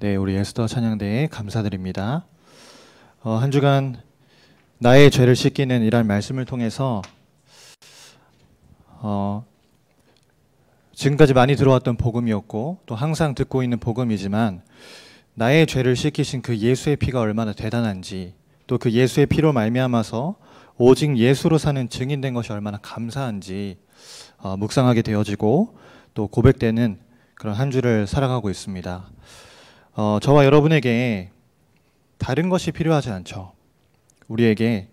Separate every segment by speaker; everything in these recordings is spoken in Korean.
Speaker 1: 네, 우리 에스더 찬양대에 감사드립니다. 한 주간 나의 죄를 씻기는 이란 말씀을 통해서 지금까지 많이 들어왔던 복음이었고 또 항상 듣고 있는 복음이지만 나의 죄를 씻기신 그 예수의 피가 얼마나 대단한지 또 그 예수의 피로 말미암아서 오직 예수로 사는 증인된 것이 얼마나 감사한지 묵상하게 되어지고 또 고백되는 그런 한 주를 살아가고 있습니다. 저와 여러분에게 다른 것이 필요하지 않죠. 우리에게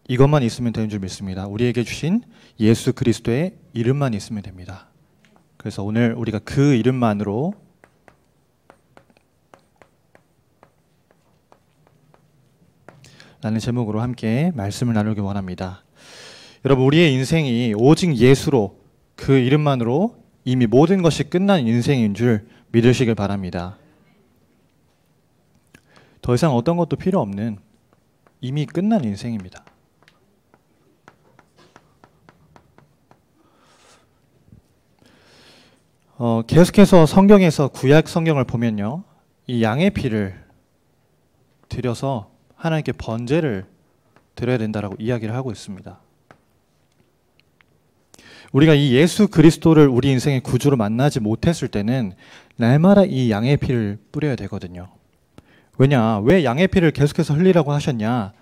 Speaker 1: 이것만 있으면 되는 줄 믿습니다. 우리에게 주신 예수 그리스도의 이름만 있으면 됩니다. 그래서 오늘 우리가 그 이름만으로 라는 제목으로 함께 말씀을 나누기 원합니다. 여러분, 우리의 인생이 오직 예수로 그 이름만으로 이미 모든 것이 끝난 인생인 줄 믿으시길 바랍니다. 더 이상 어떤 것도 필요 없는 이미 끝난 인생입니다. 계속해서 성경에서 구약 성경을 보면요, 이 양의 피를 들여서 하나님께 번제를 드려야 된다라고 이야기를 하고 있습니다. 우리가 이 예수 그리스도를 우리 인생의 구주로 만나지 못했을 때는 날마다 이 양의 피를 뿌려야 되거든요. 왜냐? 왜 양의 피를 계속해서 흘리라고 하셨냐?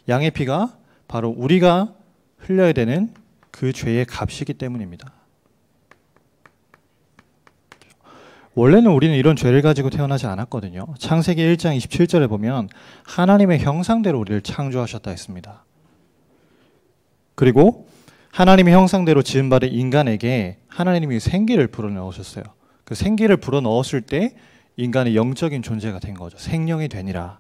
Speaker 1: 양의 피가 바로 우리가 흘려야 되는 그 죄의 값이기 때문입니다. 원래는 우리는 이런 죄를 가지고 태어나지 않았거든요. 창세기 1장 27절에 보면 하나님의 형상대로 우리를 창조하셨다 했습니다. 그리고 하나님의 형상대로 지음받은 인간에게 하나님이 생기를 불어넣으셨어요. 그 생기를 불어넣었을 때 인간의 영적인 존재가 된 거죠. 생명이 되니라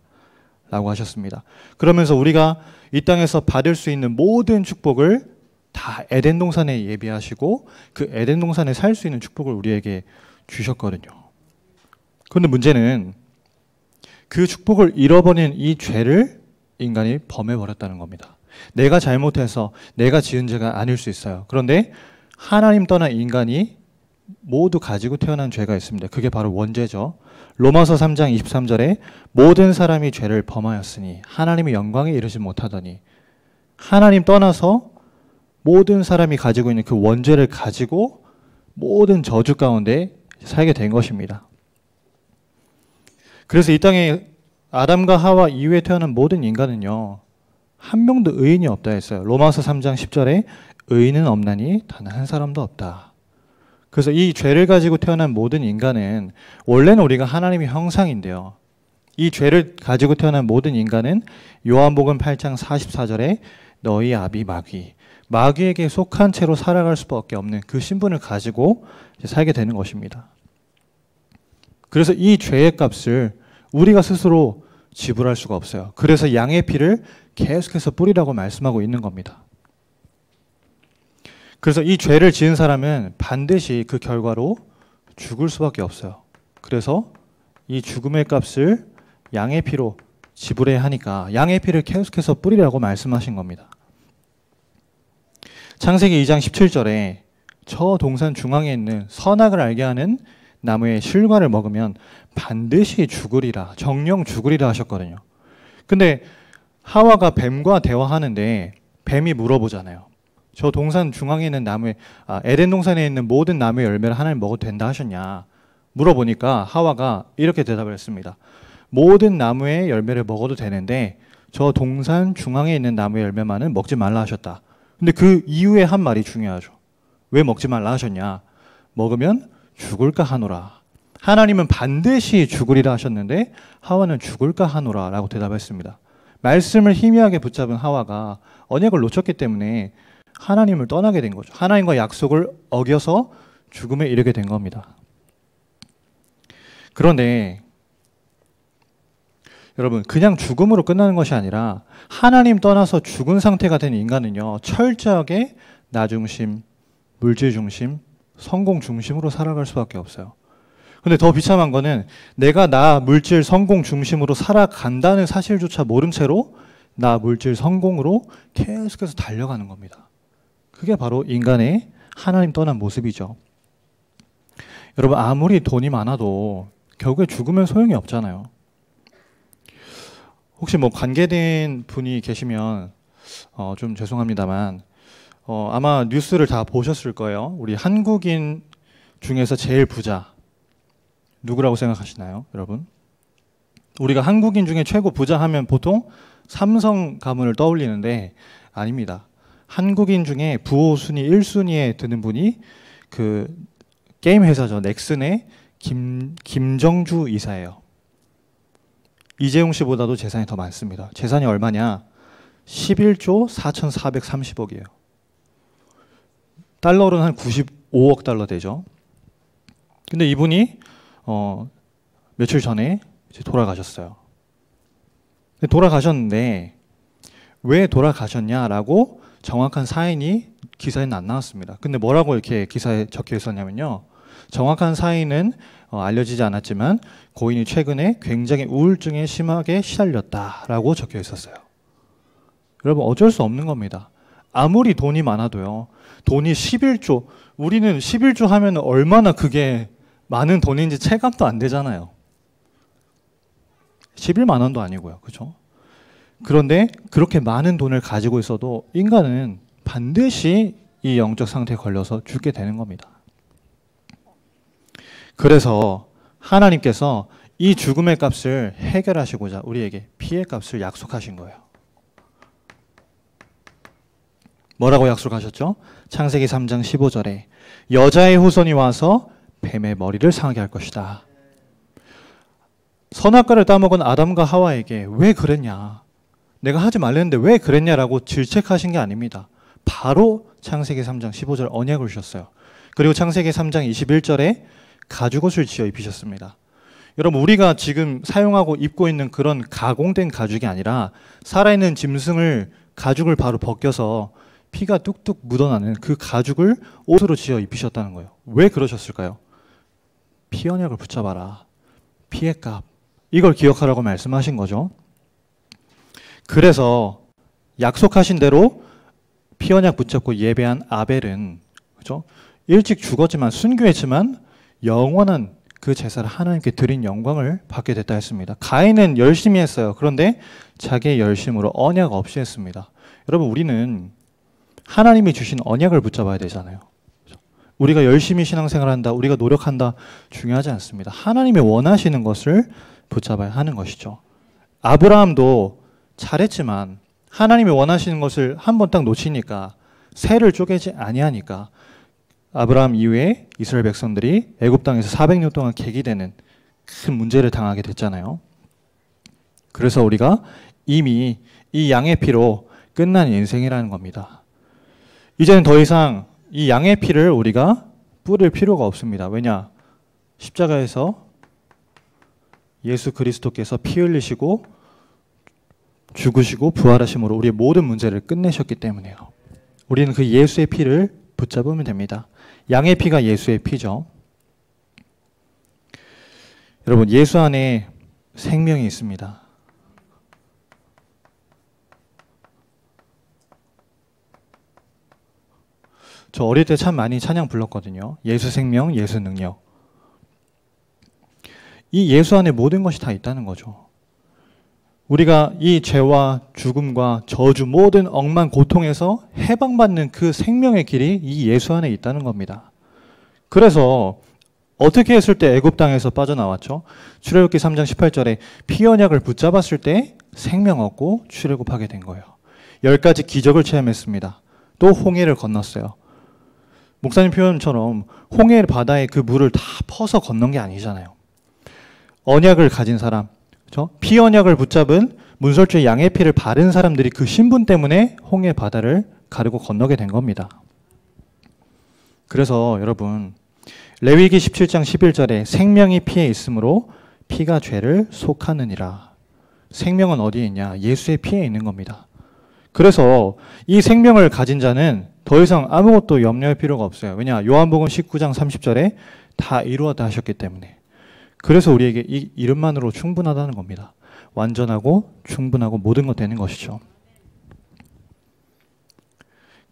Speaker 1: 라고 하셨습니다. 그러면서 우리가 이 땅에서 받을 수 있는 모든 축복을 다 에덴 동산에 예비하시고 그 에덴 동산에 살 수 있는 축복을 우리에게 주셨거든요. 그런데 문제는 그 축복을 잃어버린 이 죄를 인간이 범해버렸다는 겁니다. 내가 잘못해서 내가 지은 죄가 아닐 수 있어요. 그런데 하나님 떠난 인간이 모두 가지고 태어난 죄가 있습니다. 그게 바로 원죄죠. 로마서 3장 23절에 모든 사람이 죄를 범하였으니 하나님의 영광에 이르지 못하더니, 하나님 떠나서 모든 사람이 가지고 있는 그 원죄를 가지고 모든 저주 가운데 살게 된 것입니다. 그래서 이 땅에 아담과 하와 이후에 태어난 모든 인간은요, 한 명도 의인이 없다 했어요. 로마서 3장 10절에 의인은 없나니 단 한 사람도 없다. 그래서 이 죄를 가지고 태어난 모든 인간은 원래는 우리가 하나님의 형상인데요, 이 죄를 가지고 태어난 모든 인간은 요한복음 8장 44절에 너희 아비 마귀에게 속한 채로 살아갈 수밖에 없는 그 신분을 가지고 살게 되는 것입니다. 그래서 이 죄의 값을 우리가 스스로 지불할 수가 없어요. 그래서 양의 피를 계속해서 뿌리라고 말씀하고 있는 겁니다. 그래서 이 죄를 지은 사람은 반드시 그 결과로 죽을 수밖에 없어요. 그래서 이 죽음의 값을 양의 피로 지불해야 하니까 양의 피를 계속해서 뿌리라고 말씀하신 겁니다. 창세기 2장 17절에 저 동산 중앙에 있는 선악을 알게 하는 나무의 실과를 먹으면 반드시 죽으리라, 정령 죽으리라 하셨거든요. 근데 하와가 뱀과 대화하는데 뱀이 물어보잖아요. 저 동산 중앙에 있는 에덴 동산에 있는 모든 나무의 열매를 하나님 먹어도 된다 하셨냐 물어보니까 하와가 이렇게 대답을 했습니다. 모든 나무의 열매를 먹어도 되는데 저 동산 중앙에 있는 나무의 열매만은 먹지 말라 하셨다. 근데 그 이후에 한 말이 중요하죠. 왜 먹지 말라 하셨냐? 먹으면 죽을까 하노라. 하나님은 반드시 죽으리라 하셨는데 하와는 죽을까 하노라 라고 대답했습니다. 말씀을 희미하게 붙잡은 하와가 언약을 놓쳤기 때문에 하나님을 떠나게 된 거죠. 하나님과 약속을 어겨서 죽음에 이르게 된 겁니다. 그런데 여러분, 그냥 죽음으로 끝나는 것이 아니라 하나님 떠나서 죽은 상태가 된 인간은요, 철저하게 나 중심, 물질 중심, 성공 중심으로 살아갈 수밖에 없어요. 근데 더 비참한 거는 내가 나 물질 성공 중심으로 살아간다는 사실조차 모른 채로 나 물질 성공으로 계속해서 달려가는 겁니다. 그게 바로 인간의 하나님 떠난 모습이죠. 여러분, 아무리 돈이 많아도 결국에 죽으면 소용이 없잖아요. 혹시 뭐 관계된 분이 계시면 좀 죄송합니다만 아마 뉴스를 다 보셨을 거예요. 우리 한국인 중에서 제일 부자 누구라고 생각하시나요, 여러분? 우리가 한국인 중에 최고 부자 하면 보통 삼성 가문을 떠올리는데 아닙니다. 한국인 중에 부호 순위 1순위에 드는 분이 그 게임 회사죠. 넥슨의 김정주 이사예요. 이재용 씨보다도 재산이 더 많습니다. 재산이 얼마냐? 11조 4,430억이에요. 달러로는 한 95억 달러 되죠. 근데 이분이 며칠 전에 이제 돌아가셨어요. 돌아가셨는데 왜 돌아가셨냐라고 정확한 사인이 기사에는 안 나왔습니다. 근데 뭐라고 이렇게 기사에 적혀 있었냐면요. 정확한 사인은 알려지지 않았지만 고인이 최근에 굉장히 우울증에 심하게 시달렸다라고 적혀 있었어요. 여러분 어쩔 수 없는 겁니다. 아무리 돈이 많아도요. 돈이 11조, 우리는 11조 하면 얼마나 그게 많은 돈인지 체감도 안 되잖아요. 11만 원도 아니고요. 그렇죠? 그런데 그렇게 많은 돈을 가지고 있어도 인간은 반드시 이 영적 상태에 걸려서 죽게 되는 겁니다. 그래서 하나님께서 이 죽음의 값을 해결하시고자 우리에게 피의 값을 약속하신 거예요. 뭐라고 약속하셨죠? 창세기 3장 15절에 여자의 후손이 와서 뱀의 머리를 상하게 할 것이다. 선악과를 따먹은 아담과 하와에게 왜 그랬냐? 내가 하지 말랬는데 왜 그랬냐라고 질책하신 게 아닙니다. 바로 창세기 3장 15절 언약을 주셨어요. 그리고 창세기 3장 21절에 가죽옷을 지어 입히셨습니다. 여러분 우리가 지금 사용하고 입고 있는 그런 가공된 가죽이 아니라 살아있는 짐승을 가죽을 바로 벗겨서 피가 뚝뚝 묻어나는 그 가죽을 옷으로 지어 입히셨다는 거예요. 왜 그러셨을까요? 피 언약을 붙잡아라. 피의 값. 이걸 기억하라고 말씀하신 거죠. 그래서 약속하신 대로 피 언약 붙잡고 예배한 아벨은 그죠? 일찍 죽었지만 순교했지만 영원한 그 제사를 하나님께 드린 영광을 받게 됐다 했습니다. 가인은 열심히 했어요. 그런데 자기의 열심으로 언약 없이 했습니다. 여러분 우리는 하나님이 주신 언약을 붙잡아야 되잖아요. 우리가 열심히 신앙생활한다, 우리가 노력한다 중요하지 않습니다. 하나님이 원하시는 것을 붙잡아야 하는 것이죠. 아브라함도 잘했지만 하나님이 원하시는 것을 한 번 딱 놓치니까 새를 쪼개지 아니하니까 아브라함 이후에 이스라엘 백성들이 애굽 땅에서 400년 동안 객이되는 큰 문제를 당하게 됐잖아요. 그래서 우리가 이미 이 양의 피로 끝난 인생이라는 겁니다. 이제는 더 이상 이 양의 피를 우리가 뿌릴 필요가 없습니다. 왜냐? 십자가에서 예수 그리스도께서 피 흘리시고 죽으시고 부활하심으로 우리의 모든 문제를 끝내셨기 때문에요. 우리는 그 예수의 피를 붙잡으면 됩니다. 양의 피가 예수의 피죠. 여러분 예수 안에 생명이 있습니다. 저 어릴 때 참 많이 찬양 불렀거든요. 예수 생명, 예수 능력. 이 예수 안에 모든 것이 다 있다는 거죠. 우리가 이 죄와 죽음과 저주 모든 억만 고통에서 해방받는 그 생명의 길이 이 예수 안에 있다는 겁니다. 그래서 어떻게 했을 때 애굽 땅에서 빠져나왔죠? 출애굽기 3장 18절에 피 언약을 붙잡았을 때 생명 얻고 출애굽하게 된 거예요. 10가지 기적을 체험했습니다. 또 홍해를 건넜어요. 목사님 표현처럼 홍해 바다에 그 물을 다 퍼서 건넌 게 아니잖아요. 언약을 가진 사람, 그렇죠? 피 언약을 붙잡은 문설주의 양의 피를 바른 사람들이 그 신분 때문에 홍해 바다를 가르고 건너게 된 겁니다. 그래서 여러분 레위기 17장 11절에 생명이 피에 있으므로 피가 죄를 속하느니라. 생명은 어디에 있냐? 예수의 피에 있는 겁니다. 그래서 이 생명을 가진 자는 더 이상 아무것도 염려할 필요가 없어요. 왜냐? 요한복음 19장 30절에 다 이루었다 하셨기 때문에. 그래서 우리에게 이 이름만으로 충분하다는 겁니다. 완전하고 충분하고 모든 것 되는 것이죠.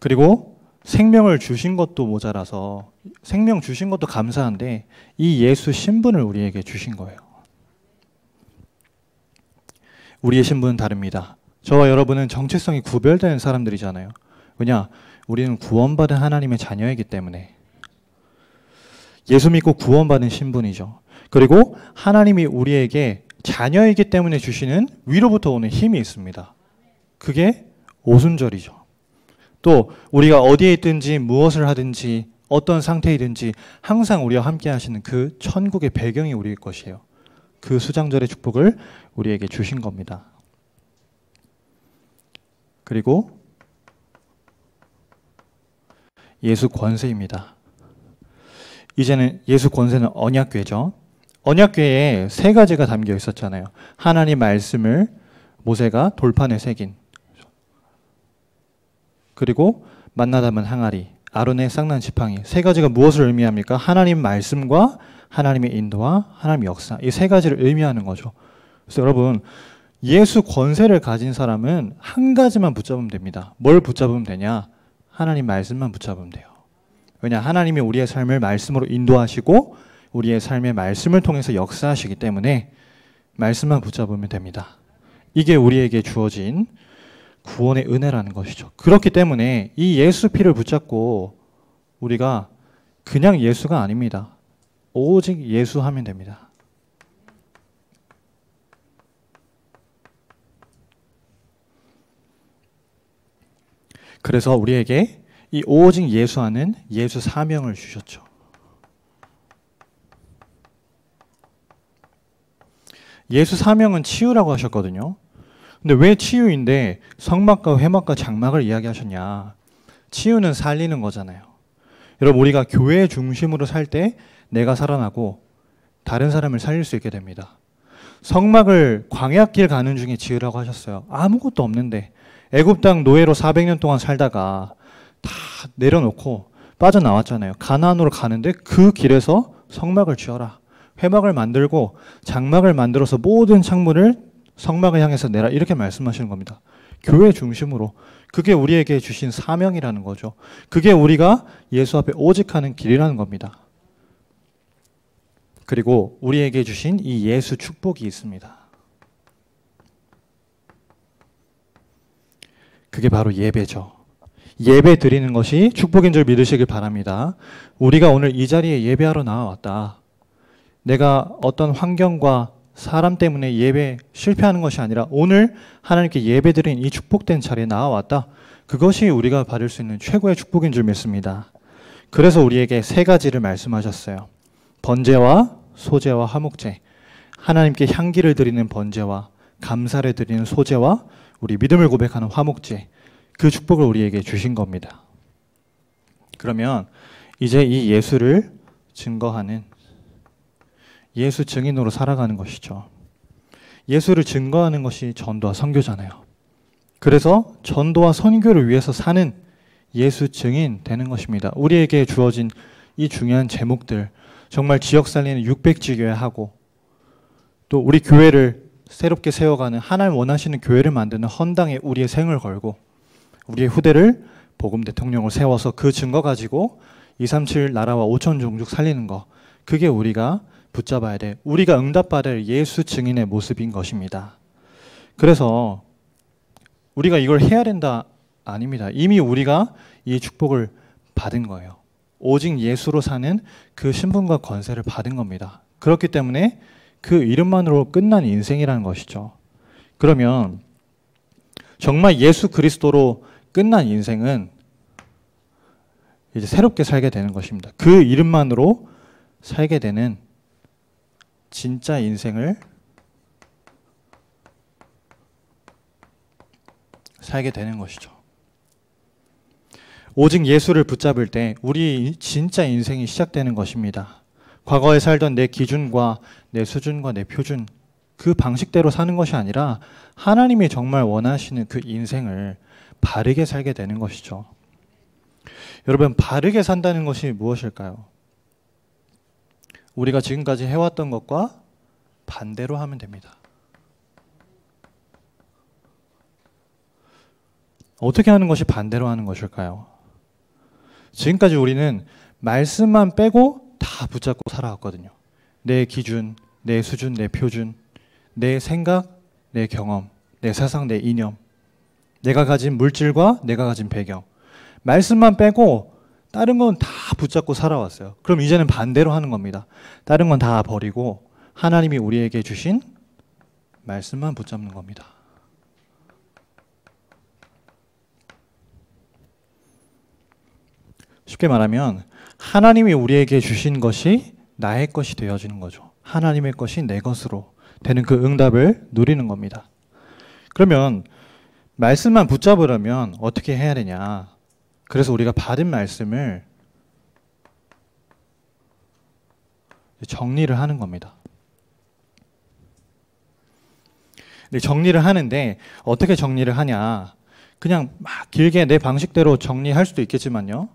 Speaker 1: 그리고 생명을 주신 것도 모자라서 생명 주신 것도 감사한데 이 예수 신분을 우리에게 주신 거예요. 우리의 신분은 다릅니다. 저와 여러분은 정체성이 구별되는 사람들이잖아요. 왜냐? 우리는 구원받은 하나님의 자녀이기 때문에. 예수 믿고 구원받은 신분이죠. 그리고 하나님이 우리에게 자녀이기 때문에 주시는 위로부터 오는 힘이 있습니다. 그게 오순절이죠. 또 우리가 어디에 있든지 무엇을 하든지 어떤 상태이든지 항상 우리와 함께 하시는 그 천국의 배경이 우리의 것이에요. 그 수장절의 축복을 우리에게 주신 겁니다. 그리고 예수 권세입니다. 이제는 예수 권세는 언약궤죠. 언약궤에 세 가지가 담겨 있었잖아요. 하나님 말씀을 모세가 돌판에 새긴, 그리고 만나 담은 항아리, 아론의 쌍난 지팡이. 세 가지가 무엇을 의미합니까? 하나님 말씀과 하나님의 인도와 하나님의 역사. 이 세 가지를 의미하는 거죠. 그래서 여러분, 예수 권세를 가진 사람은 한 가지만 붙잡으면 됩니다. 뭘 붙잡으면 되냐? 하나님 말씀만 붙잡으면 돼요. 왜냐? 하나님이 우리의 삶을 말씀으로 인도하시고 우리의 삶의 말씀을 통해서 역사하시기 때문에 말씀만 붙잡으면 됩니다. 이게 우리에게 주어진 구원의 은혜라는 것이죠. 그렇기 때문에 이 예수 피를 붙잡고 우리가 그냥 예수가 아닙니다. 오직 예수 하면 됩니다. 그래서 우리에게 이 오직 예수하는 예수 사명을 주셨죠. 예수 사명은 치유라고 하셨거든요. 근데 왜 치유인데 성막과 회막과 장막을 이야기하셨냐? 치유는 살리는 거잖아요. 여러분, 우리가 교회 중심으로 살 때 내가 살아나고 다른 사람을 살릴 수 있게 됩니다. 성막을 광야길 가는 중에 지으라고 하셨어요. 아무것도 없는데 애굽 땅 노예로 400년 동안 살다가 다 내려놓고 빠져나왔잖아요. 가나안으로 가는데 그 길에서 성막을 지어라. 회막을 만들고 장막을 만들어서 모든 창문을 성막을 향해서 내라. 이렇게 말씀하시는 겁니다. 교회 중심으로. 그게 우리에게 주신 사명이라는 거죠. 그게 우리가 예수 앞에 오직 하는 길이라는 겁니다. 그리고 우리에게 주신 이 예수 축복이 있습니다. 그게 바로 예배죠. 예배 드리는 것이 축복인 줄 믿으시길 바랍니다. 우리가 오늘 이 자리에 예배하러 나와왔다. 내가 어떤 환경과 사람 때문에 예배 실패하는 것이 아니라 오늘 하나님께 예배 드린 이 축복된 자리에 나와왔다. 그것이 우리가 받을 수 있는 최고의 축복인 줄 믿습니다. 그래서 우리에게 세 가지를 말씀하셨어요. 번제와 소제와 화목제. 하나님께 향기를 드리는 번제와 감사를 드리는 소제와 우리 믿음을 고백하는 화목제. 그 축복을 우리에게 주신 겁니다. 그러면 이제 이 예수를 증거하는 예수 증인으로 살아가는 것이죠. 예수를 증거하는 것이 전도와 선교잖아요. 그래서 전도와 선교를 위해서 사는 예수 증인 되는 것입니다. 우리에게 주어진 이 중요한 제목들, 정말 지역 살리는 600지교회 하고 또 우리 교회를 새롭게 세워가는 하나님 원하시는 교회를 만드는 헌당에 우리의 생을 걸고 우리의 후대를 복음 대통령을 세워서 그 증거 가지고 237 나라와 5천 종족 살리는 거, 그게 우리가 붙잡아야 돼. 우리가 응답받을 예수 증인의 모습인 것입니다. 그래서 우리가 이걸 해야 된다? 아닙니다. 이미 우리가 이 축복을 받은 거예요. 오직 예수로 사는 그 신분과 권세를 받은 겁니다. 그렇기 때문에 그 이름만으로 끝난 인생이라는 것이죠. 그러면 정말 예수 그리스도로 끝난 인생은 이제 새롭게 살게 되는 것입니다. 그 이름만으로 살게 되는 진짜 인생을 살게 되는 것이죠. 오직 예수를 붙잡을 때 우리 진짜 인생이 시작되는 것입니다. 과거에 살던 내 기준과 내 수준과 내 표준, 그 방식대로 사는 것이 아니라 하나님이 정말 원하시는 그 인생을 바르게 살게 되는 것이죠. 여러분, 바르게 산다는 것이 무엇일까요? 우리가 지금까지 해왔던 것과 반대로 하면 됩니다. 어떻게 하는 것이 반대로 하는 것일까요? 지금까지 우리는 말씀만 빼고 다 붙잡고 살아왔거든요. 내 기준, 내 수준, 내 표준, 내 생각, 내 경험, 내 사상, 내 이념, 내가 가진 물질과 내가 가진 배경. 말씀만 빼고 다른 건 다 붙잡고 살아왔어요. 그럼 이제는 반대로 하는 겁니다. 다른 건 다 버리고 하나님이 우리에게 주신 말씀만 붙잡는 겁니다. 쉽게 말하면 하나님이 우리에게 주신 것이 나의 것이 되어지는 거죠. 하나님의 것이 내 것으로 되는 그 응답을 누리는 겁니다. 그러면 말씀만 붙잡으려면 어떻게 해야 되냐? 그래서 우리가 받은 말씀을 정리를 하는 겁니다. 근데 정리를 하는데 어떻게 정리를 하냐? 그냥 막 길게 내 방식대로 정리할 수도 있겠지만요.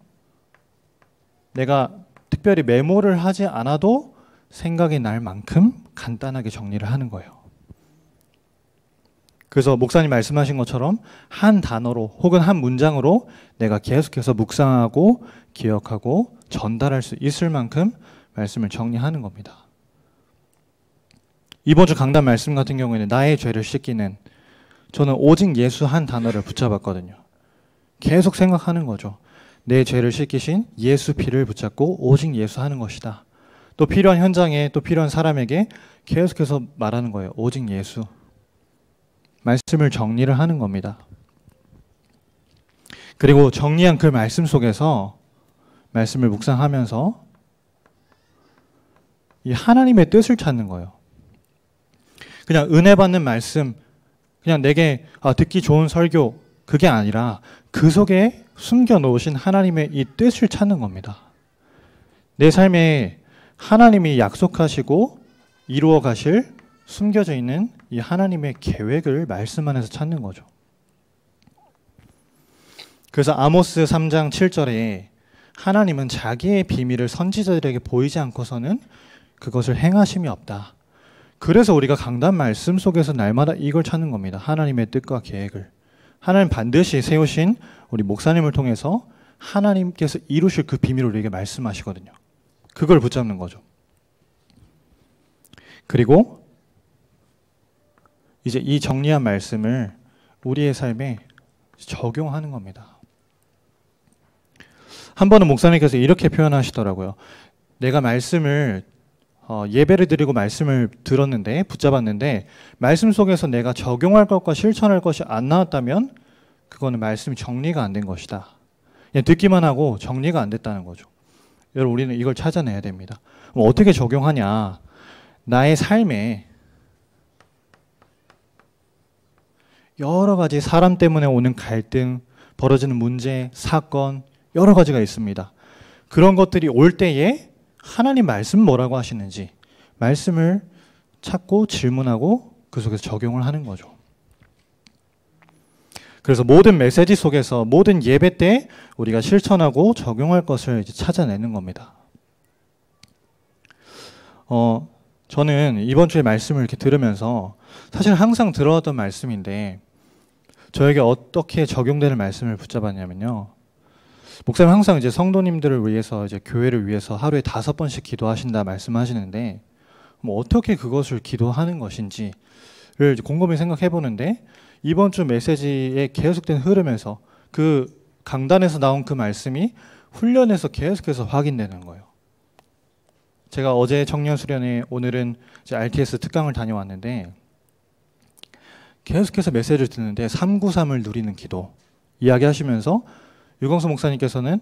Speaker 1: 내가 특별히 메모를 하지 않아도 생각이 날 만큼 간단하게 정리를 하는 거예요. 그래서 목사님 말씀하신 것처럼 한 단어로 혹은 한 문장으로 내가 계속해서 묵상하고 기억하고 전달할 수 있을 만큼 말씀을 정리하는 겁니다. 이번 주 강단 말씀 같은 경우에는 나의 죄를 씻기는, 저는 오직 예수 한 단어를 붙잡았거든요. 계속 생각하는 거죠. 내 죄를 씻기신 예수 피를 붙잡고 오직 예수 하는 것이다. 또 필요한 현장에 또 필요한 사람에게 계속해서 말하는 거예요. 오직 예수. 말씀을 정리를 하는 겁니다. 그리고 정리한 그 말씀 속에서 말씀을 묵상하면서 이 하나님의 뜻을 찾는 거예요. 그냥 은혜 받는 말씀, 그냥 내게 듣기 좋은 설교, 그게 아니라 그 속에 숨겨 놓으신 하나님의 이 뜻을 찾는 겁니다. 내 삶에 하나님이 약속하시고 이루어 가실 숨겨져 있는 이 하나님의 계획을 말씀 안에서 찾는 거죠. 그래서 아모스 3장 7절에 하나님은 자기의 비밀을 선지자들에게 보이지 않고서는 그것을 행하심이 없다. 그래서 우리가 강단 말씀 속에서 날마다 이걸 찾는 겁니다. 하나님의 뜻과 계획을. 하나님 반드시 세우신 우리 목사님을 통해서 하나님께서 이루실 그 비밀을 우리에게 말씀하시거든요. 그걸 붙잡는 거죠. 그리고 이제 이 정리한 말씀을 우리의 삶에 적용하는 겁니다. 한 번은 목사님께서 이렇게 표현하시더라고요. 내가 말씀을 예배를 드리고 말씀을 들었는데 붙잡았는데 말씀 속에서 내가 적용할 것과 실천할 것이 안 나왔다면 그거는 말씀이 정리가 안 된 것이다. 그냥 듣기만 하고 정리가 안 됐다는 거죠. 여러분 우리는 이걸 찾아내야 됩니다. 어떻게 적용하냐? 나의 삶에 여러 가지 사람 때문에 오는 갈등, 벌어지는 문제, 사건 여러 가지가 있습니다. 그런 것들이 올 때에 하나님 말씀 뭐라고 하시는지 말씀을 찾고 질문하고 그 속에서 적용을 하는 거죠. 그래서 모든 메시지 속에서 모든 예배 때 우리가 실천하고 적용할 것을 이제 찾아내는 겁니다. 저는 이번 주에 말씀을 이렇게 들으면서 사실 항상 들어왔던 말씀인데 저에게 어떻게 적용되는 말씀을 붙잡았냐면요. 목사님 항상 이제 성도님들을 위해서 이제 교회를 위해서 하루에 5번씩 기도하신다 말씀하시는데 어떻게 그것을 기도하는 것인지를 이제 곰곰이 생각해 보는데 이번 주 메시지에 계속된 흐름에서 그 강단에서 나온 그 말씀이 훈련에서 계속해서 확인되는 거예요. 제가 어제 청년 수련회, 오늘은 이제 RTS 특강을 다녀왔는데 계속해서 메시지를 듣는데 393을 누리는 기도 이야기하시면서 유광수 목사님께서는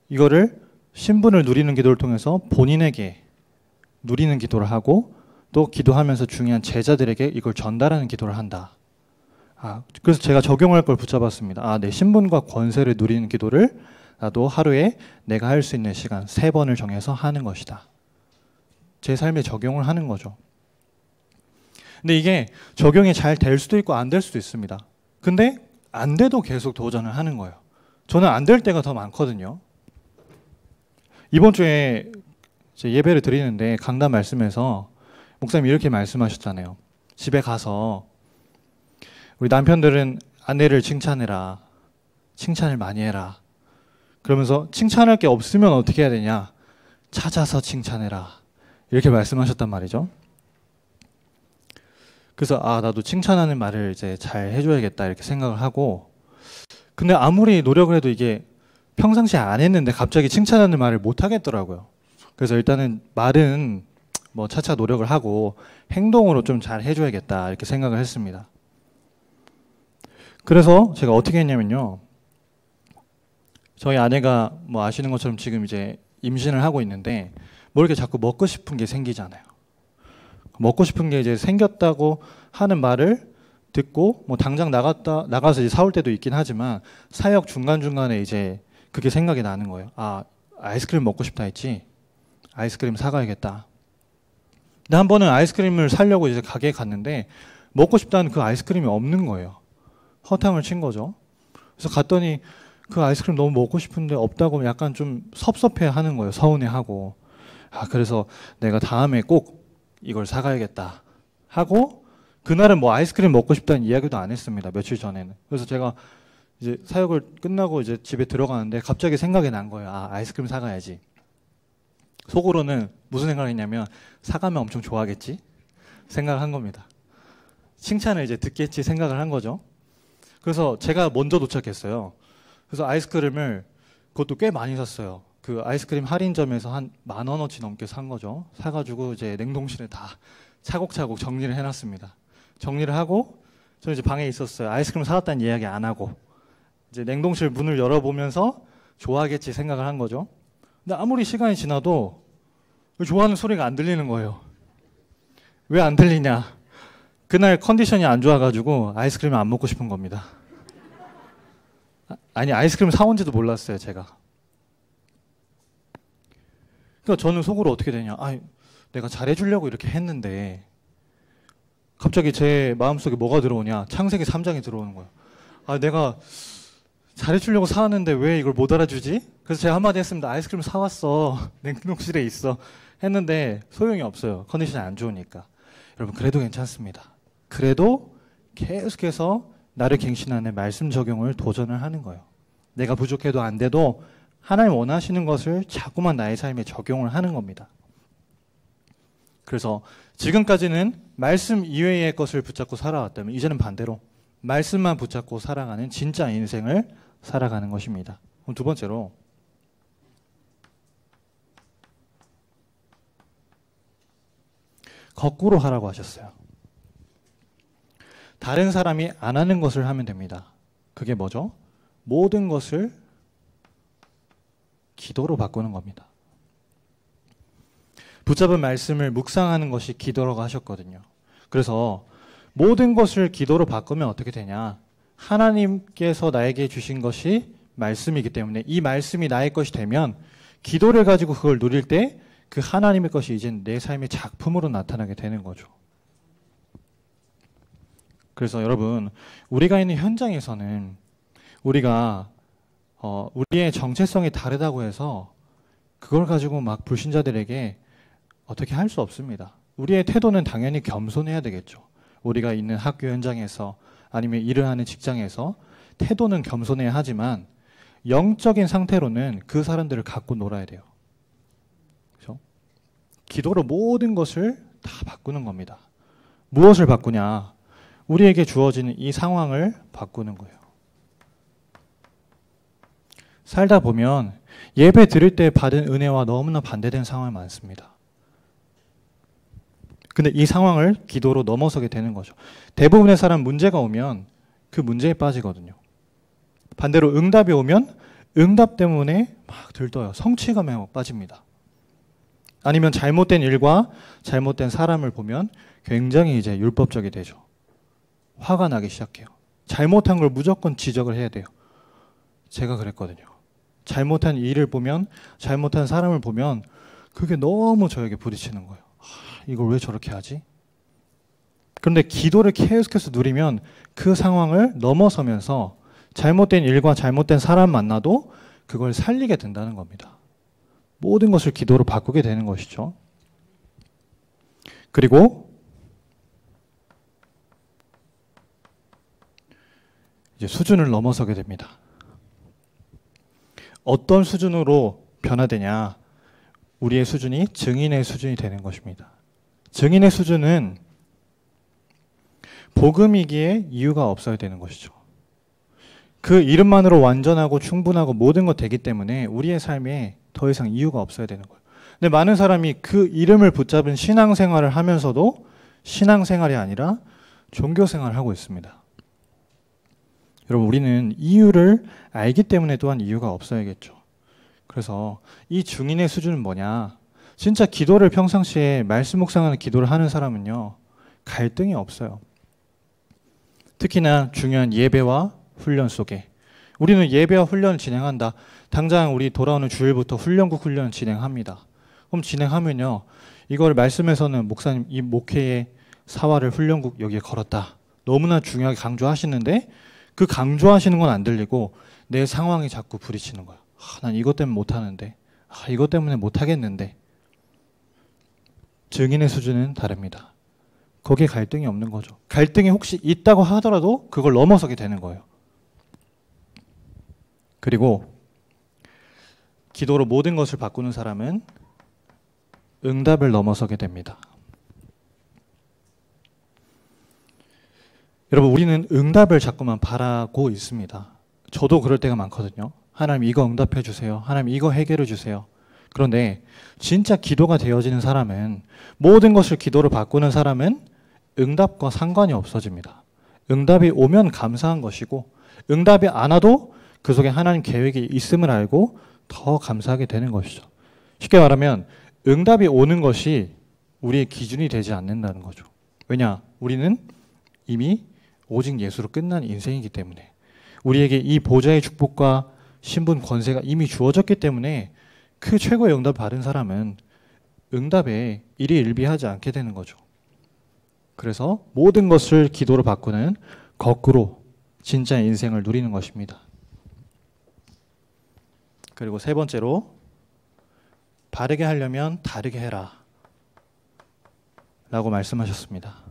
Speaker 1: 이거를 신분을 누리는 기도를 통해서 본인에게 누리는 기도를 하고 또 기도하면서 중요한 제자들에게 이걸 전달하는 기도를 한다. 그래서 제가 적용할 걸 붙잡았습니다. 내 신분과 권세를 누리는 기도를 나도 하루에 내가 할 수 있는 시간 3번을 정해서 하는 것이다. 제 삶에 적용을 하는 거죠. 근데 이게 적용이 잘 될 수도 있고 안 될 수도 있습니다. 근데 안 돼도 계속 도전을 하는 거예요. 저는 안 될 때가 더 많거든요. 이번 주에 예배를 드리는데 강단 말씀에서 목사님이 이렇게 말씀하셨잖아요. 집에 가서 우리 남편들은 아내를 칭찬해라. 칭찬을 많이 해라. 그러면서 칭찬할 게 없으면 어떻게 해야 되냐? 찾아서 칭찬해라. 이렇게 말씀하셨단 말이죠. 그래서 나도 칭찬하는 말을 이제 잘 해줘야겠다 이렇게 생각을 하고, 근데 아무리 노력을 해도 이게 평상시에 안 했는데 갑자기 칭찬하는 말을 못 하겠더라고요. 그래서 일단은 말은 뭐 차차 노력을 하고 행동으로 좀 잘 해줘야겠다 이렇게 생각을 했습니다. 그래서 제가 어떻게 했냐면요. 저희 아내가 뭐 아시는 것처럼 지금 이제 임신을 하고 있는데 뭐 이렇게 자꾸 먹고 싶은 게 생기잖아요. 먹고 싶은 게 이제 생겼다고 하는 말을 듣고 뭐 당장 나가서 이제 사올 때도 있긴 하지만 사역 중간중간에 이제 그게 생각이 나는 거예요. 아이스크림 먹고 싶다 했지? 아이스크림 사가야겠다. 근데 한 번은 아이스크림을 사려고 이제 가게에 갔는데 먹고 싶다는 그 아이스크림이 없는 거예요. 허탕을 친 거죠. 그래서 갔더니 그 아이스크림 너무 먹고 싶은데 없다고 약간 좀 섭섭해 하는 거예요. 서운해하고. 그래서 내가 다음에 꼭 이걸 사가야겠다 하고, 그날은 뭐 아이스크림 먹고 싶다는 이야기도 안 했습니다. 며칠 전에는. 그래서 제가 이제 사역을 끝나고 이제 집에 들어가는데 갑자기 생각이 난 거예요. 아이스크림 사가야지. 속으로는 무슨 생각을 했냐면 사가면 엄청 좋아하겠지 생각을 한 겁니다. 칭찬을 이제 듣겠지 생각을 한 거죠. 그래서 제가 먼저 도착했어요. 그래서 아이스크림을 그것도 꽤 많이 샀어요. 그 아이스크림 할인점에서 한 10,000원어치 넘게 산 거죠. 사가지고 이제 냉동실에 다 차곡차곡 정리를 해놨습니다. 정리를 하고 저는 이제 방에 있었어요. 아이스크림 사왔다는 이야기 안 하고 이제 냉동실 문을 열어보면서 좋아하겠지 생각을 한 거죠. 근데 아무리 시간이 지나도 좋아하는 소리가 안 들리는 거예요. 왜 안 들리냐? 그날 컨디션이 안 좋아가지고 아이스크림을 안 먹고 싶은 겁니다. 아니, 아이스크림 사온지도 몰랐어요, 제가. 그러니까 저는 속으로 어떻게 되냐? 내가 잘해주려고 이렇게 했는데 갑자기 제 마음속에 뭐가 들어오냐? 창세기 3장이 들어오는 거예요. 내가 잘해주려고 사왔는데 왜 이걸 못 알아주지? 그래서 제가 한마디 했습니다. 아이스크림 사왔어. 냉동실에 있어. 했는데 소용이 없어요. 컨디션이 안 좋으니까. 여러분, 그래도 괜찮습니다. 그래도 계속해서 나를 갱신하는 말씀 적용을 도전을 하는 거예요. 내가 부족해도 안 돼도 하나님 원하시는 것을 자꾸만 나의 삶에 적용을 하는 겁니다. 그래서 지금까지는 말씀 이외의 것을 붙잡고 살아왔다면 이제는 반대로 말씀만 붙잡고 살아가는 진짜 인생을 살아가는 것입니다. 그럼 두 번째로 거꾸로 하라고 하셨어요. 다른 사람이 안 하는 것을 하면 됩니다. 그게 뭐죠? 모든 것을 기도로 바꾸는 겁니다. 붙잡은 말씀을 묵상하는 것이 기도라고 하셨거든요. 그래서 모든 것을 기도로 바꾸면 어떻게 되냐? 하나님께서 나에게 주신 것이 말씀이기 때문에 이 말씀이 나의 것이 되면 기도를 가지고 그걸 누릴 때 그 하나님의 것이 이제 내 삶의 작품으로 나타나게 되는 거죠. 그래서 여러분, 우리가 있는 현장에서는 우리가 우리의 정체성이 다르다고 해서 그걸 가지고 막 불신자들에게 어떻게 할 수 없습니다. 우리의 태도는 당연히 겸손해야 되겠죠. 우리가 있는 학교 현장에서 아니면 일을 하는 직장에서 태도는 겸손해야 하지만 영적인 상태로는 그 사람들을 갖고 놀아야 돼요. 그렇죠? 기도로 모든 것을 다 바꾸는 겁니다. 무엇을 바꾸냐? 우리에게 주어지는 이 상황을 바꾸는 거예요. 살다 보면 예배 드릴 때 받은 은혜와 너무나 반대된 상황이 많습니다. 근데 이 상황을 기도로 넘어서게 되는 거죠. 대부분의 사람 문제가 오면 그 문제에 빠지거든요. 반대로 응답이 오면 응답 때문에 막 들떠요. 성취감에 빠집니다. 아니면 잘못된 일과 잘못된 사람을 보면 굉장히 이제 율법적이 되죠. 화가 나기 시작해요. 잘못한 걸 무조건 지적을 해야 돼요. 제가 그랬거든요. 잘못한 일을 보면, 잘못한 사람을 보면 그게 너무 저에게 부딪히는 거예요. 이걸 왜 저렇게 하지? 그런데 기도를 계속해서 누리면 그 상황을 넘어서면서 잘못된 일과 잘못된 사람 만나도 그걸 살리게 된다는 겁니다. 모든 것을 기도로 바꾸게 되는 것이죠. 그리고 이제 수준을 넘어서게 됩니다. 어떤 수준으로 변화되냐? 우리의 수준이 증인의 수준이 되는 것입니다. 증인의 수준은 복음이기에 이유가 없어야 되는 것이죠. 그 이름만으로 완전하고 충분하고 모든 것 되기 때문에 우리의 삶에 더 이상 이유가 없어야 되는 거예요. 근데 많은 사람이 그 이름을 붙잡은 신앙생활을 하면서도 신앙생활이 아니라 종교생활을 하고 있습니다. 여러분, 우리는 이유를 알기 때문에 또한 이유가 없어야겠죠. 그래서 이 증인의 수준은 뭐냐? 진짜 기도를 평상시에 말씀 묵상하는 기도를 하는 사람은요, 갈등이 없어요. 특히나 중요한 예배와 훈련 속에 우리는 예배와 훈련을 진행한다. 당장 우리 돌아오는 주일부터 훈련국 훈련을 진행합니다. 그럼 진행하면요, 이걸 말씀에서는 목사님 이 목회의 사활을 훈련국 여기에 걸었다. 너무나 중요하게 강조하시는데 그 강조하시는 건 안 들리고 내 상황이 자꾸 부딪히는 거야. 난 이것 때문에 못하는데, 이것 때문에 못하겠는데. 증인의 수준은 다릅니다. 거기에 갈등이 없는 거죠. 갈등이 혹시 있다고 하더라도 그걸 넘어서게 되는 거예요. 그리고 기도로 모든 것을 바꾸는 사람은 응답을 넘어서게 됩니다. 여러분, 우리는 응답을 자꾸만 바라고 있습니다. 저도 그럴 때가 많거든요. 하나님 이거 응답해 주세요. 하나님 이거 해결해 주세요. 그런데 진짜 기도가 되어지는 사람은, 모든 것을 기도로 바꾸는 사람은 응답과 상관이 없어집니다. 응답이 오면 감사한 것이고 응답이 안 와도 그 속에 하나님 계획이 있음을 알고 더 감사하게 되는 것이죠. 쉽게 말하면 응답이 오는 것이 우리의 기준이 되지 않는다는 거죠. 왜냐? 우리는 이미 오직 예수로 끝난 인생이기 때문에, 우리에게 이 보좌의 축복과 신분 권세가 이미 주어졌기 때문에 그 최고의 응답을 받은 사람은 응답에 일희일비하지 않게 되는 거죠. 그래서 모든 것을 기도로 바꾸는 거꾸로 진짜 인생을 누리는 것입니다. 그리고 세 번째로, 바르게 하려면 다르게 해라 라고 말씀하셨습니다.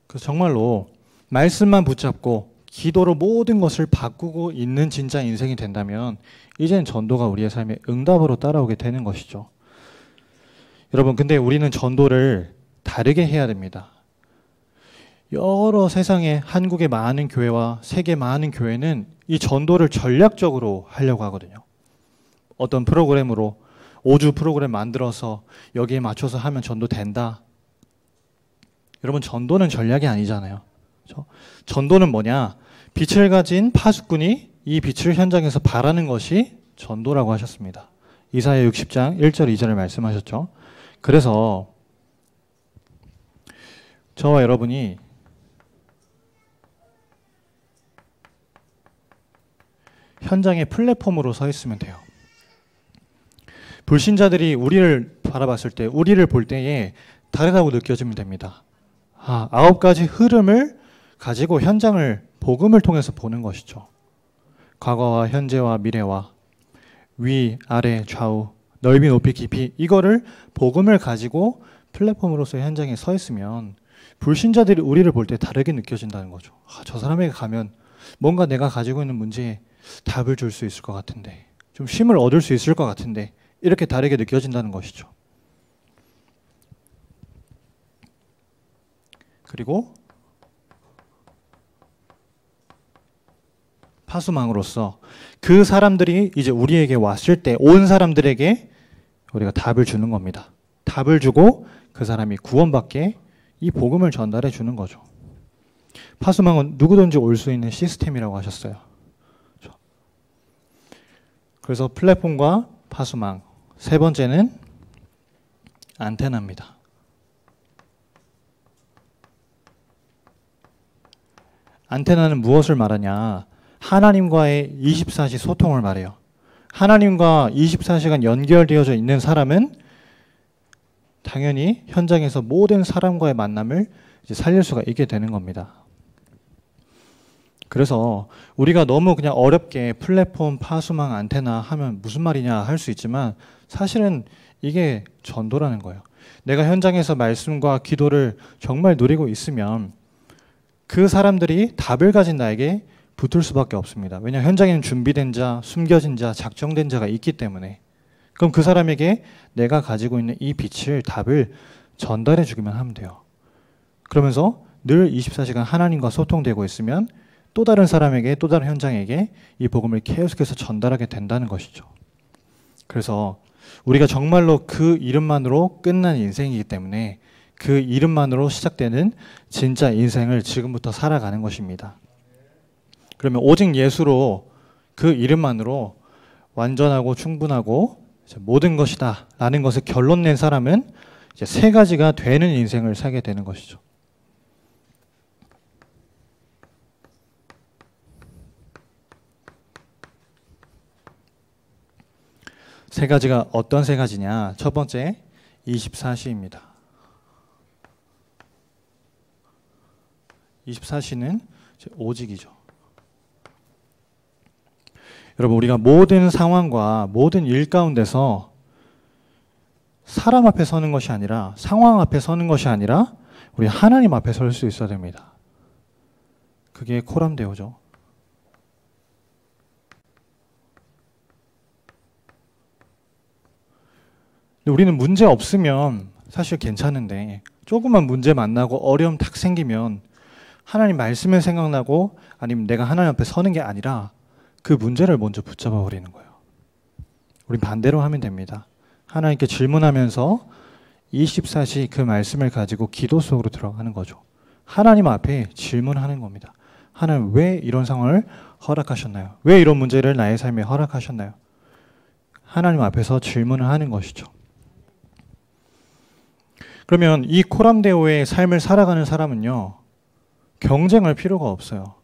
Speaker 1: 그래서 정말로 말씀만 붙잡고 기도로 모든 것을 바꾸고 있는 진짜 인생이 된다면 이제는 전도가 우리의 삶에 응답으로 따라오게 되는 것이죠. 여러분, 근데 우리는 전도를 다르게 해야 됩니다. 여러 세상의 한국의 많은 교회와 세계 많은 교회는 이 전도를 전략적으로 하려고 하거든요. 어떤 프로그램으로 5주 프로그램 만들어서 여기에 맞춰서 하면 전도 된다. 여러분, 전도는 전략이 아니잖아요. 그렇죠? 전도는 뭐냐? 빛을 가진 파수꾼이 이 빛을 현장에서 발하는 것이 전도라고 하셨습니다. 이사야 60장 1절 2절을 말씀하셨죠. 그래서 저와 여러분이 현장의 플랫폼으로 서 있으면 돼요. 불신자들이 우리를 바라봤을 때, 우리를 볼 때에 다르다고 느껴지면 됩니다. 9가지 흐름을 가지고 현장을 복음을 통해서 보는 것이죠. 과거와 현재와 미래와 위, 아래, 좌우, 넓이, 높이, 깊이, 이거를 복음을 가지고 플랫폼으로서 현장에 서 있으면 불신자들이 우리를 볼 때 다르게 느껴진다는 거죠. 저 사람에게 가면 뭔가 내가 가지고 있는 문제에 답을 줄 수 있을 것 같은데, 좀 쉼을 얻을 수 있을 것 같은데, 이렇게 다르게 느껴진다는 것이죠. 그리고 파수망으로서 그 사람들이 이제 우리에게 왔을 때 온 사람들에게 우리가 답을 주는 겁니다. 답을 주고 그 사람이 구원받게 이 복음을 전달해 주는 거죠. 파수망은 누구든지 올 수 있는 시스템이라고 하셨어요. 그래서 플랫폼과 파수망, 세 번째는 안테나입니다. 안테나는 무엇을 말하냐? 하나님과의 24시 소통을 말해요. 하나님과 24시간 연결되어져 있는 사람은 당연히 현장에서 모든 사람과의 만남을 이제 살릴 수가 있게 되는 겁니다. 그래서 우리가 너무 그냥 어렵게 플랫폼, 파수망, 안테나 하면 무슨 말이냐 할 수 있지만 사실은 이게 전도라는 거예요. 내가 현장에서 말씀과 기도를 정말 누리고 있으면 그 사람들이 답을 가진 나에게 붙을 수밖에 없습니다. 왜냐하면 현장에는 준비된 자, 숨겨진 자, 작정된 자가 있기 때문에. 그럼 그 사람에게 내가 가지고 있는 이 빛을, 답을 전달해 주기만 하면 돼요. 그러면서 늘 24시간 하나님과 소통되고 있으면 또 다른 사람에게, 또 다른 현장에게 이 복음을 계속해서 전달하게 된다는 것이죠. 그래서 우리가 정말로 그 이름만으로 끝난 인생이기 때문에 그 이름만으로 시작되는 진짜 인생을 지금부터 살아가는 것입니다. 그러면 오직 예수로, 그 이름만으로 완전하고 충분하고 모든 것이다 라는 것을 결론 낸 사람은 이제 세 가지가 되는 인생을 살게 되는 것이죠. 세 가지가 어떤 세 가지냐? 첫 번째, 24시입니다. 24시는 오직이죠. 여러분, 우리가 모든 상황과 모든 일 가운데서 사람 앞에 서는 것이 아니라, 상황 앞에 서는 것이 아니라 우리 하나님 앞에 설 수 있어야 됩니다. 그게 코람데오죠. 우리는 문제 없으면 사실 괜찮은데 조금만 문제 만나고 어려움 탁 생기면 하나님 말씀에 생각나고 아니면 내가 하나님 앞에 서는 게 아니라 그 문제를 먼저 붙잡아 버리는 거예요. 우린 반대로 하면 됩니다. 하나님께 질문하면서 24시 그 말씀을 가지고 기도 속으로 들어가는 거죠. 하나님 앞에 질문하는 겁니다. 하나님, 왜 이런 상황을 허락하셨나요? 왜 이런 문제를 나의 삶에 허락하셨나요? 하나님 앞에서 질문을 하는 것이죠. 그러면 이 코람데오의 삶을 살아가는 사람은요, 경쟁할 필요가 없어요.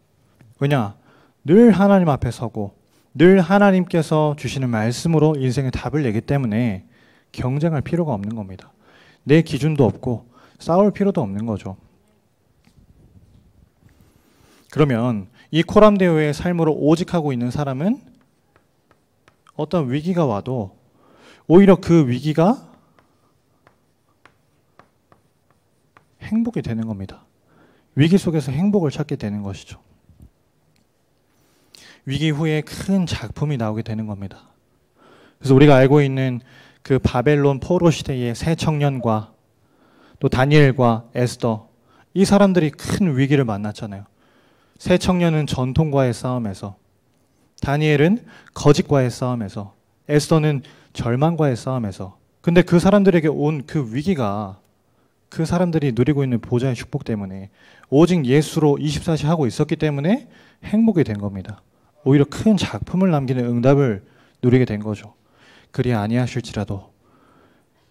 Speaker 1: 왜냐? 늘 하나님 앞에 서고 늘 하나님께서 주시는 말씀으로 인생의 답을 내기 때문에 경쟁할 필요가 없는 겁니다. 내 기준도 없고 싸울 필요도 없는 거죠. 그러면 이 코람데오의 삶으로 오직하고 있는 사람은 어떤 위기가 와도 오히려 그 위기가 행복이 되는 겁니다. 위기 속에서 행복을 찾게 되는 것이죠. 위기 후에 큰 작품이 나오게 되는 겁니다. 그래서 우리가 알고 있는 그 바벨론 포로 시대의 새 청년과 또 다니엘과 에스더, 이 사람들이 큰 위기를 만났잖아요. 새 청년은 전통과의 싸움에서, 다니엘은 거짓과의 싸움에서, 에스더는 절망과의 싸움에서. 근데 그 사람들에게 온 그 위기가 그 사람들이 누리고 있는 보좌의 축복 때문에 오직 예수로 24시 하고 있었기 때문에 행복이 된 겁니다. 오히려 큰 작품을 남기는 응답을 누리게 된 거죠. 그리 아니하실지라도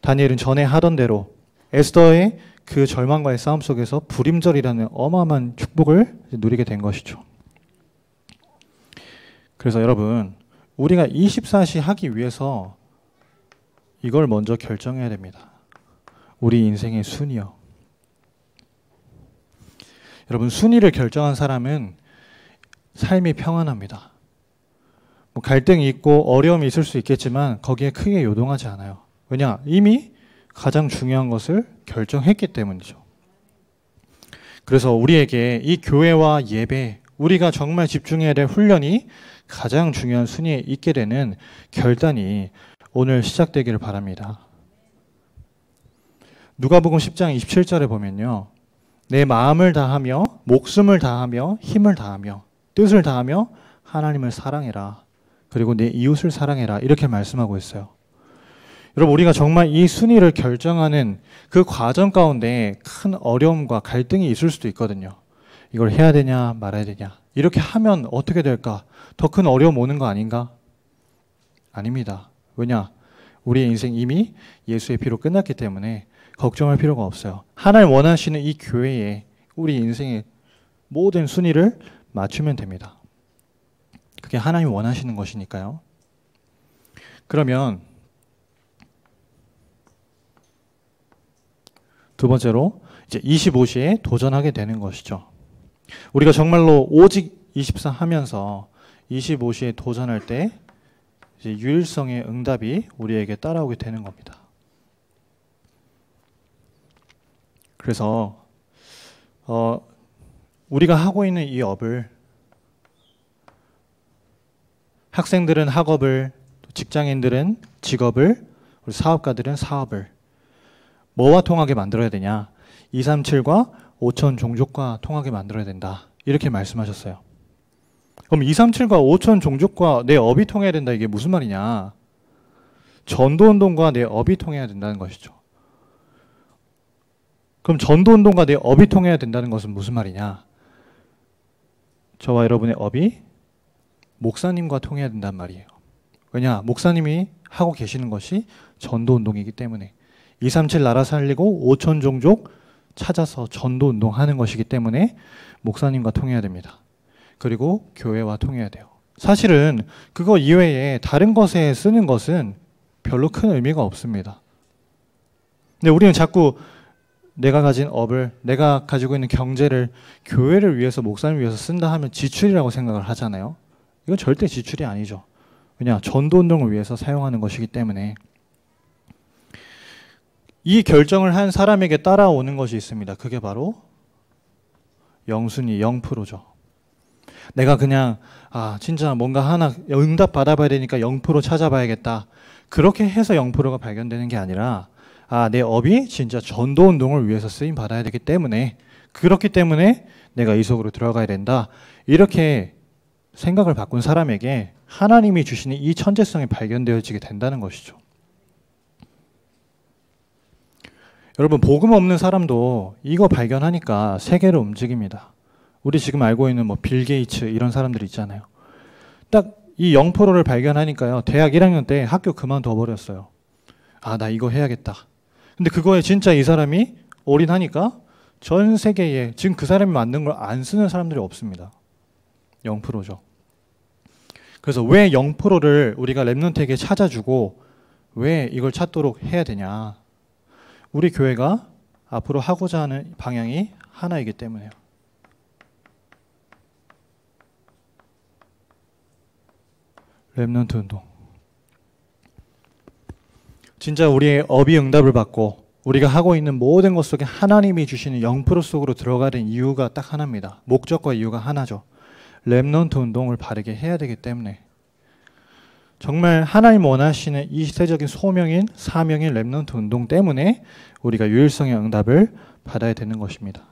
Speaker 1: 다니엘은 전에 하던 대로 에스더의 그 절망과의 싸움 속에서 불임절이라는 어마어마한 축복을 누리게 된 것이죠. 그래서 여러분, 우리가 24시 하기 위해서 이걸 먼저 결정해야 됩니다. 우리 인생의 순위요. 여러분, 순위를 결정한 사람은 삶이 평안합니다. 뭐 갈등이 있고 어려움이 있을 수 있겠지만 거기에 크게 요동하지 않아요. 왜냐? 이미 가장 중요한 것을 결정했기 때문이죠. 그래서 우리에게 이 교회와 예배, 우리가 정말 집중해야 될 훈련이 가장 중요한 순위에 있게 되는 결단이 오늘 시작되기를 바랍니다. 누가복음 10장 27절에 보면요, 내 마음을 다하며 목숨을 다하며 힘을 다하며 뜻을 다하며 하나님을 사랑해라. 그리고 내 이웃을 사랑해라. 이렇게 말씀하고 있어요. 여러분, 우리가 정말 이 순위를 결정하는 그 과정 가운데 큰 어려움과 갈등이 있을 수도 있거든요. 이걸 해야 되냐 말아야 되냐. 이렇게 하면 어떻게 될까? 더 큰 어려움 오는 거 아닌가? 아닙니다. 왜냐? 우리의 인생 이미 예수의 피로 끝났기 때문에 걱정할 필요가 없어요. 하나님 원하시는 이 교회에 우리 인생의 모든 순위를 맞추면 됩니다. 그게 하나님 원하시는 것이니까요. 그러면 두 번째로 이제 25시에 도전하게 되는 것이죠. 우리가 정말로 오직 24 하면서 25시에 도전할 때 이제 유일성의 응답이 우리에게 따라오게 되는 겁니다. 그래서 우리가 하고 있는 이 업을 학생들은 학업을, 직장인들은 직업을, 우리 사업가들은 사업을 뭐와 통하게 만들어야 되냐? 237과 5천 종족과 통하게 만들어야 된다. 이렇게 말씀하셨어요. 그럼 237과 5천 종족과 내 업이 통해야 된다. 이게 무슨 말이냐? 전도운동과 내 업이 통해야 된다는 것이죠. 그럼 전도운동과 내 업이 통해야 된다는 것은 무슨 말이냐? 저와 여러분의 업이 목사님과 통해야 된단 말이에요. 왜냐? 목사님이 하고 계시는 것이 전도운동이기 때문에 237 나라 살리고 5천 종족 찾아서 전도운동 하는 것이기 때문에 목사님과 통해야 됩니다. 그리고 교회와 통해야 돼요. 사실은 그거 이외에 다른 것에 쓰는 것은 별로 큰 의미가 없습니다. 근데 우리는 자꾸 내가 가진 업을, 내가 가지고 있는 경제를 교회를 위해서, 목사님을 위해서 쓴다 하면 지출이라고 생각을 하잖아요. 이건 절대 지출이 아니죠. 왜냐? 전도운동을 위해서 사용하는 것이기 때문에. 이 결정을 한 사람에게 따라오는 것이 있습니다. 그게 바로 영순위 0%죠. 내가 그냥 진짜 뭔가 하나 응답 받아봐야 되니까 0% 찾아봐야겠다. 그렇게 해서 0%가 발견되는 게 아니라 내 업이 진짜 전도운동을 위해서 쓰임 받아야 되기 때문에, 그렇기 때문에 내가 이 속으로 들어가야 된다. 이렇게 생각을 바꾼 사람에게 하나님이 주시는 이 천재성이 발견되어지게 된다는 것이죠. 여러분, 복음 없는 사람도 이거 발견하니까 세계를 움직입니다. 우리 지금 알고 있는 빌 게이츠 이런 사람들 있잖아요. 딱 이 0%를 발견하니까요. 대학 1학년 때 학교 그만둬 버렸어요. 나 이거 해야겠다. 근데 그거에 진짜 이 사람이 올인하니까 전 세계에 지금 그 사람이 만든 걸 안 쓰는 사람들이 없습니다. 0%죠. 그래서 왜 0%를 우리가 랩넌트에게 찾아주고 왜 이걸 찾도록 해야 되냐? 우리 교회가 앞으로 하고자 하는 방향이 하나이기 때문에요. 랩넌트 운동. 진짜 우리의 업이 응답을 받고 우리가 하고 있는 모든 것 속에 하나님이 주시는 0% 속으로 들어가야 되는 이유가 딱 하나입니다. 목적과 이유가 하나죠. 랩넌트 운동을 바르게 해야 되기 때문에. 정말 하나님 원하시는 이 시대적인 소명인 사명인 랩넌트 운동 때문에 우리가 유일성의 응답을 받아야 되는 것입니다.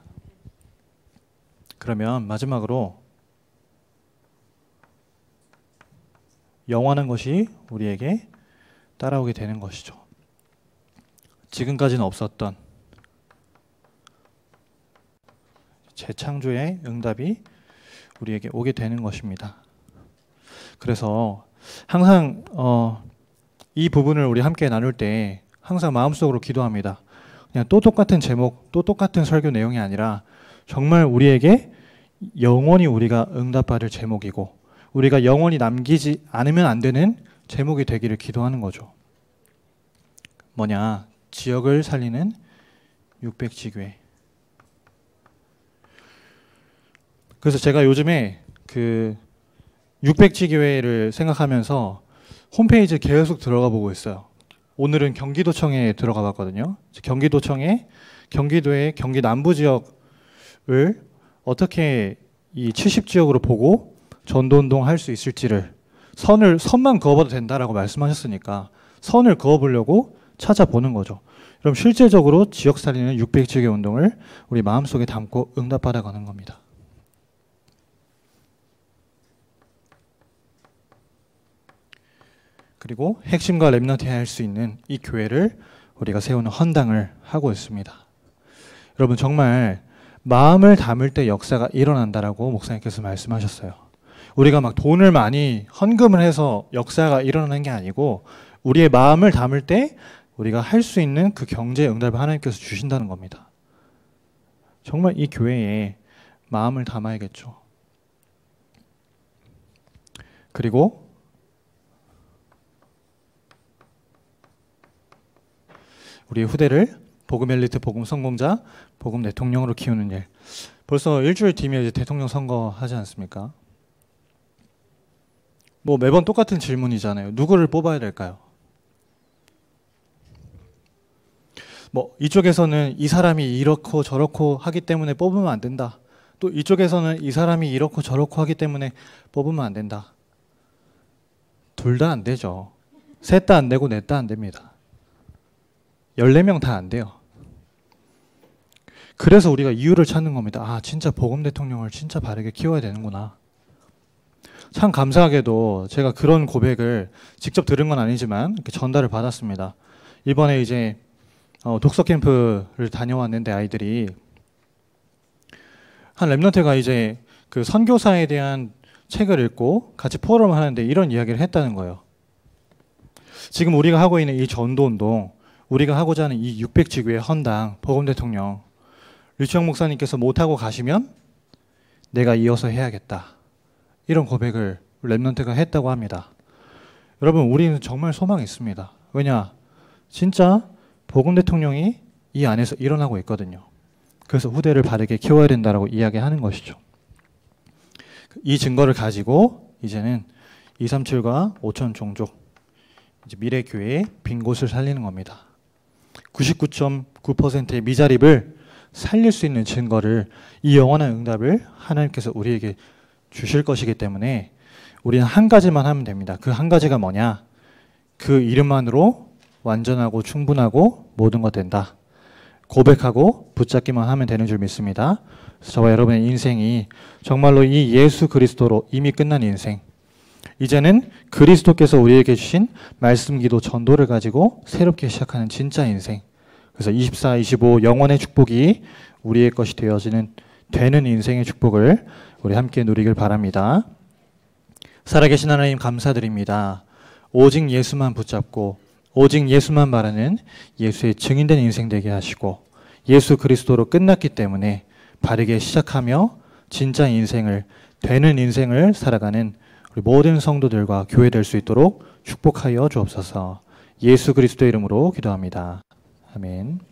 Speaker 1: 그러면 마지막으로 영원한 것이 우리에게 따라오게 되는 것이죠. 지금까지는 없었던 재창조의 응답이 우리에게 오게 되는 것입니다. 그래서 항상 이 부분을 우리 함께 나눌 때 항상 마음속으로 기도합니다. 그냥 또 똑같은 제목, 또 똑같은 설교 내용이 아니라 정말 우리에게 영원히 우리가 응답받을 제목이고 우리가 영원히 남기지 않으면 안 되는 제목이 되기를 기도하는 거죠. 뭐냐? 지역을 살리는 600지교회. 그래서 제가 요즘에 그 600지교회를 생각하면서 홈페이지 계속 들어가 보고 있어요. 오늘은 경기도청에 들어가 봤거든요. 경기도청에 경기도의 경기 남부 지역을 어떻게 이 70지역으로 보고 전도운동 할 수 있을지를 선만 그어봐도 된다라고 말씀하셨으니까 선을 그어보려고 찾아보는 거죠. 그럼 실제적으로 지역 살리는 600지교회 운동을 우리 마음속에 담고 응답받아가는 겁니다. 그리고 핵심과 랩넌트에 할 수 있는 이 교회를 우리가 세우는 헌당을 하고 있습니다. 여러분, 정말 마음을 담을 때 역사가 일어난다라고 목사님께서 말씀하셨어요. 우리가 막 돈을 많이 헌금을 해서 역사가 일어나는 게 아니고 우리의 마음을 담을 때 우리가 할 수 있는 그 경제의 응답을 하나님께서 주신다는 겁니다. 정말 이 교회에 마음을 담아야겠죠. 그리고 우리 후대를 복음 엘리트, 복음 성공자, 복음 대통령으로 키우는 일. 벌써 일주일 뒤면 이제 대통령 선거 하지 않습니까? 매번 똑같은 질문이잖아요. 누구를 뽑아야 될까요? 이쪽에서는 이 사람이 이렇고 저렇고 하기 때문에 뽑으면 안 된다. 또 이쪽에서는 이 사람이 이렇고 저렇고 하기 때문에 뽑으면 안 된다. 둘 다 안 되죠. 셋 다 안 되고 넷 다 안 됩니다. 14명 다 안 돼요. 그래서 우리가 이유를 찾는 겁니다. 아, 진짜 복음 대통령을 진짜 바르게 키워야 되는구나. 참 감사하게도 제가 그런 고백을 직접 들은 건 아니지만 이렇게 전달을 받았습니다. 이번에 이제 독서 캠프를 다녀왔는데 아이들이 한 랩런트가 이제 그 선교사에 대한 책을 읽고 같이 포럼을 하는데 이런 이야기를 했다는 거예요. 지금 우리가 하고 있는 이 전도운동, 우리가 하고자 하는 이 600지구의 헌당, 복음 대통령, 류치영 목사님께서 못하고 가시면 내가 이어서 해야겠다. 이런 고백을 랩런트가 했다고 합니다. 여러분, 우리는 정말 소망이 있습니다. 왜냐? 진짜 복음 대통령이 이 안에서 일어나고 있거든요. 그래서 후대를 바르게 키워야 된다라고 이야기하는 것이죠. 이 증거를 가지고 이제는 237과 5천 종족, 이제 미래교회의 빈 곳을 살리는 겁니다. 99.9%의 미자립을 살릴 수 있는 증거를, 이 영원한 응답을 하나님께서 우리에게 주실 것이기 때문에 우리는 한 가지만 하면 됩니다. 그 한 가지가 뭐냐? 그 이름만으로 완전하고 충분하고 모든 것 된다. 고백하고 붙잡기만 하면 되는 줄 믿습니다. 그래서 저와 여러분의 인생이 정말로 이 예수 그리스도로 이미 끝난 인생, 이제는 그리스도께서 우리에게 주신 말씀, 기도, 전도를 가지고 새롭게 시작하는 진짜 인생, 그래서 24, 25 영원의 축복이 우리의 것이 되는 인생의 축복을 우리 함께 누리길 바랍니다. 살아계신 하나님 감사드립니다. 오직 예수만 붙잡고 오직 예수만 바라는 예수의 증인된 인생 되게 하시고, 예수 그리스도로 끝났기 때문에 바르게 시작하며 진짜 인생을, 되는 인생을 살아가는 우리 모든 성도들과 교회 될 수 있도록 축복하여 주옵소서. 예수 그리스도의 이름으로 기도합니다. 아멘.